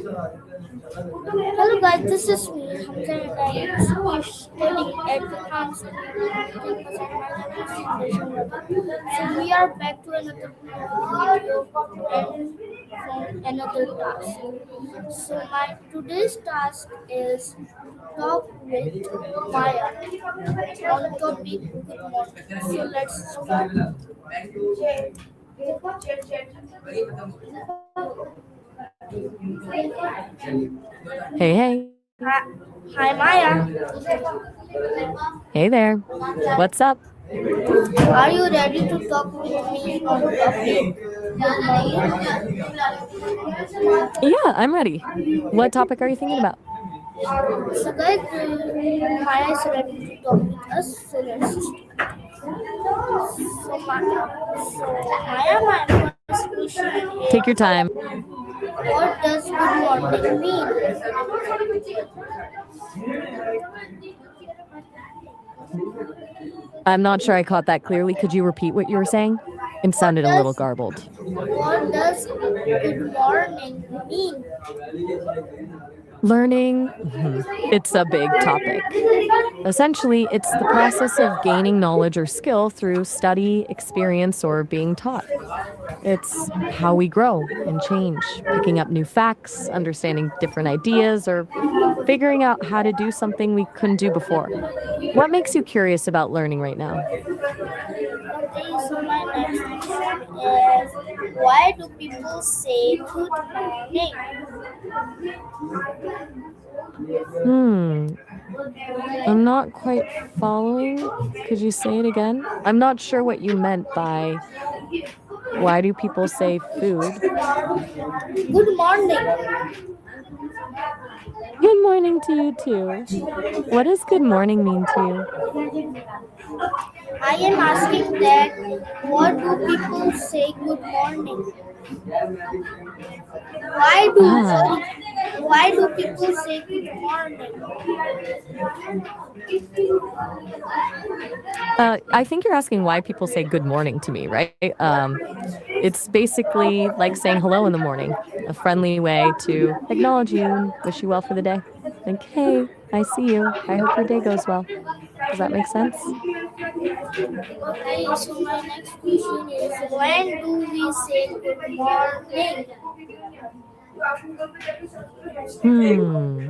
Hello guys, this is me, Hamza, and I am studying at the Khan School, campus and my level is English and Urdu. So we are back to another video and from another task. So my today's task is talk with Maya on topic good morning. So let's start. Hey, hey. Hi, hi Maya, Hey there. What's up? are you ready to talk with me on topic good morning? Yeah, I'm ready. What topic are you thinking about? So guys, Maya is ready to talk with us. So let's start. Maya, my first question Take your is, time. what does good morning mean? I'm not sure I caught that clearly. Could you repeat what you were saying? It What sounded a little does garbled. what does good morning mean? Learning, it's a big topic. Essentially, it's the process of gaining knowledge or skill through study, experience, or being taught. It's how we grow and change, picking up new facts, understanding different ideas, or figuring out how to do something we couldn't do before. What makes you curious about learning right now? Okay, so my next question is, why do people say good morning? Hmm, I'm not quite following. Could you say it again? I'm not sure what you meant by why do people say food? Good morning. Good morning to you too. What does good morning mean to you? I am asking that what do people say good morning? Why do Ah, sorry, why do people say good morning? I think you're asking why people say good morning to me, right? It's basically like saying hello in the morning, a friendly way to acknowledge you and wish you well for the day. Like, hey, I see you. I hope your day goes well. Does that make sense? Okay, so my next question is, when do we say good morning? Hmm.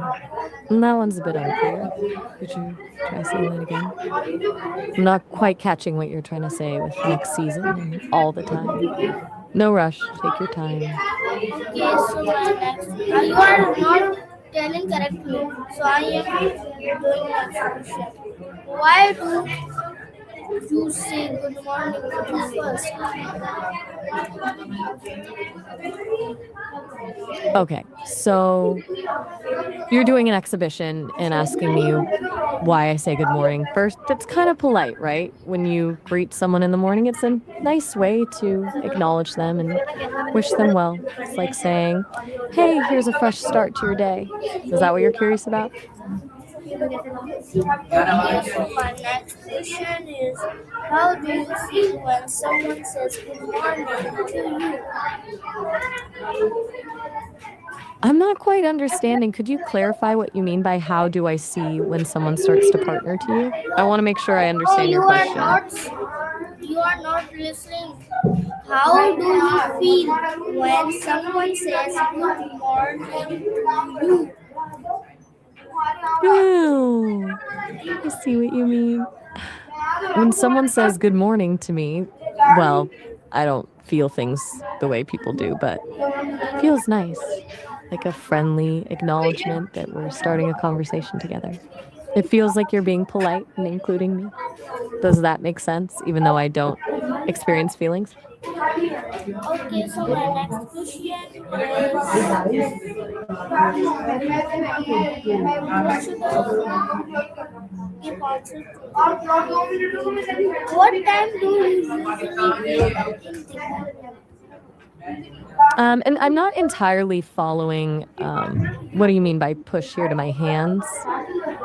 That one's a bit unclear. Could you try saying that again? I'm not quite catching what you're trying to say with next season and all the time. No rush. Take your time. Okay, so my next you are not telling correctly. So I am doing next question. Why do you say good morning to first? Okay, so you're doing an exhibition and asking me why I say good morning. First, it's kind of polite, right? When you greet someone in the morning, it's a nice way to acknowledge them and wish them well. It's like saying, hey, here's a fresh start to your day. Is that what you're curious about? Okay, so my next question is, how do you feel when someone says good morning to you? I'm not quite understanding. Could you clarify what you mean by how do I see when someone starts to partner to you? I want to make sure I Oh, understand your question. you are not listening. How do you feel when someone says good morning to you? Oh, I see what you mean. When someone says good morning to me, well, I don't feel things the way people do, but it feels nice. Like a friendly acknowledgement that we're starting a conversation together. It feels like you're being polite and including me. Does that make sense, even though I don't experience feelings? Okay, so my next question is, what should I give answer to? What time do you usually wake up in the morning? And I'm not entirely following what do you mean by push here to my hands?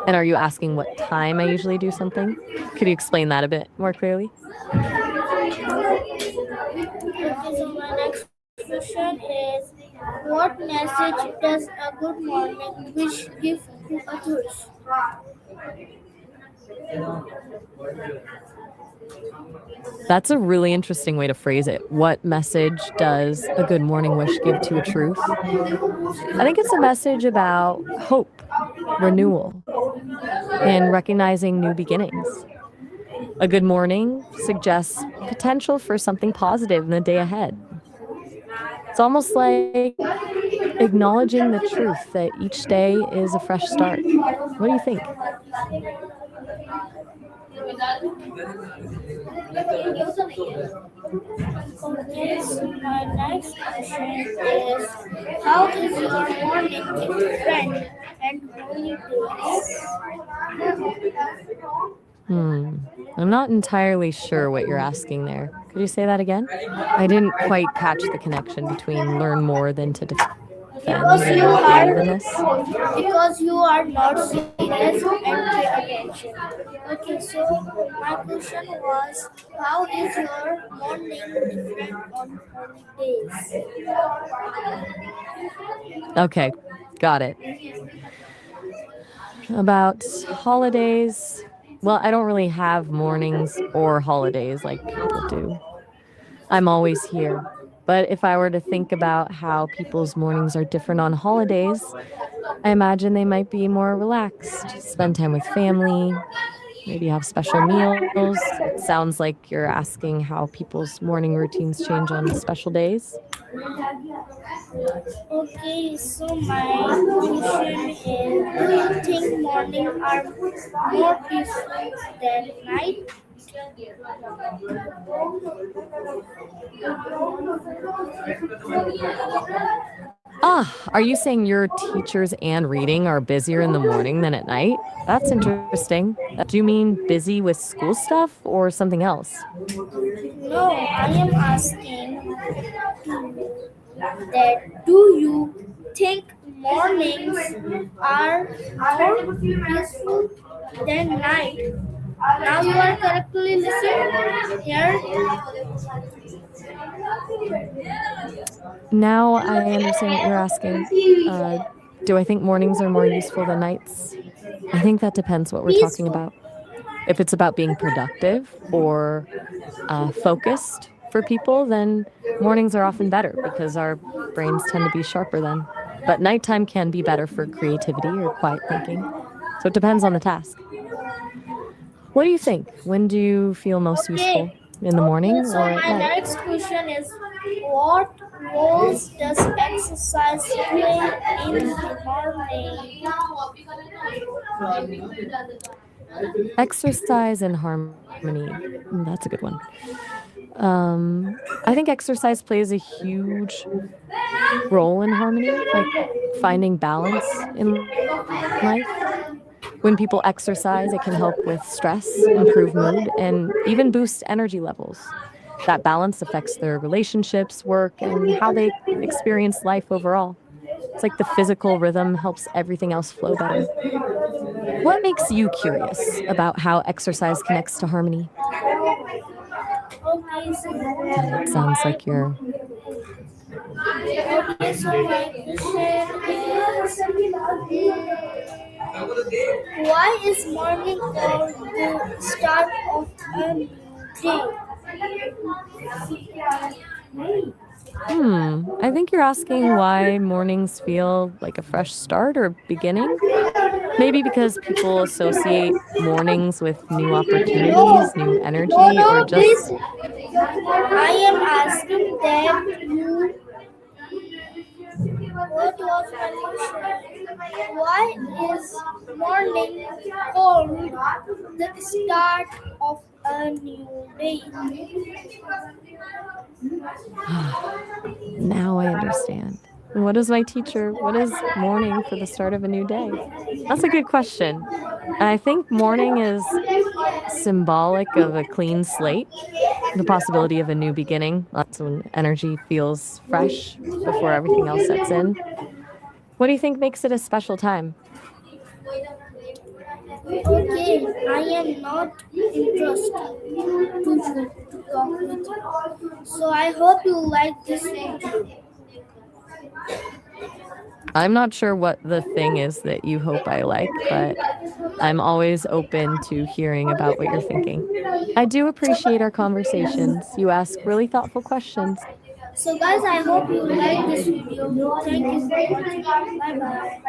And are you asking what time I usually do something? Could you explain that a bit more clearly? Okay, so my next question is, What message does a good morning wish give to others? That's a really interesting way to phrase it. What message does a good morning wish give to a truth? I think it's a message about hope, renewal, and recognizing new beginnings. A good morning suggests potential for something positive in the day ahead. It's almost like acknowledging the truth that each day is a fresh start. What do you think? Okay, so my next question is how is your morning different and holidays? Hmm. I'm not entirely sure what you're asking there. Could you say that again? I didn't quite catch the connection between learn more than to defend Because you and believe in this. are not serious and pay attention. Okay, so my question was how is your morning different on holidays? Okay, got it. About holidays, well, I don't really have mornings or holidays like people do. I'm always here. But if I were to think about how people's mornings are different on holidays, I imagine they might be more relaxed, spend time with family, maybe have special meals. It sounds like you're asking how people's morning routines change on special days. Okay, so my question is do you think morning are more peaceful than night? Ah, are you saying your teachers and reading are busier in the morning than at night? That's interesting. Do you mean busy with school stuff or something else? No, I am asking that do you think mornings are more peaceful than night? Now you are correctly listening here. Now I understand what you're asking. Uh, do I think mornings are more useful than nights? I think that depends what we're talking Peaceful. about. If it's about being productive or focused for people, then mornings are often better because our brains tend to be sharper then. But nighttime can be better for creativity or quiet thinking. So it depends on the task. What do you think? When do you feel most Okay. useful? In the morning So or at my night? next question is what roles does exercise play in the morning? Exercise and harmony. That's a good one. I think exercise plays a huge role in harmony, like finding balance in life. When people exercise, it can help with stress, improve mood, and even boost energy levels. That balance affects their relationships, work, and how they experience life overall. It's like the physical rhythm helps everything else flow better. What makes you curious about how exercise connects to harmony? Okay, so It sounds like you're. okay, so my question is why is morning called the start of a new day? I think you're asking why mornings feel like a fresh start or beginning. Maybe because people associate mornings with new No, opportunities, new no, energy, or no, just. please. I am asking that you. What was my question? Why is morning called the start of a new day? Now I understand. What is my teacher? What is morning for the start of a new day? That's a good question. And I think morning is symbolic of a clean slate, the possibility of a new beginning. That's when energy feels fresh before everything else sets in. What do you think makes it a special time? Okay, I am not interested to talk with you. So I hope you like this video. I'm not sure what the thing is that you hope I like, but I'm always open to hearing about what you're thinking. I do appreciate our conversations. You ask really thoughtful questions. So guys, I hope you like this video. Thank you for watching. Bye bye.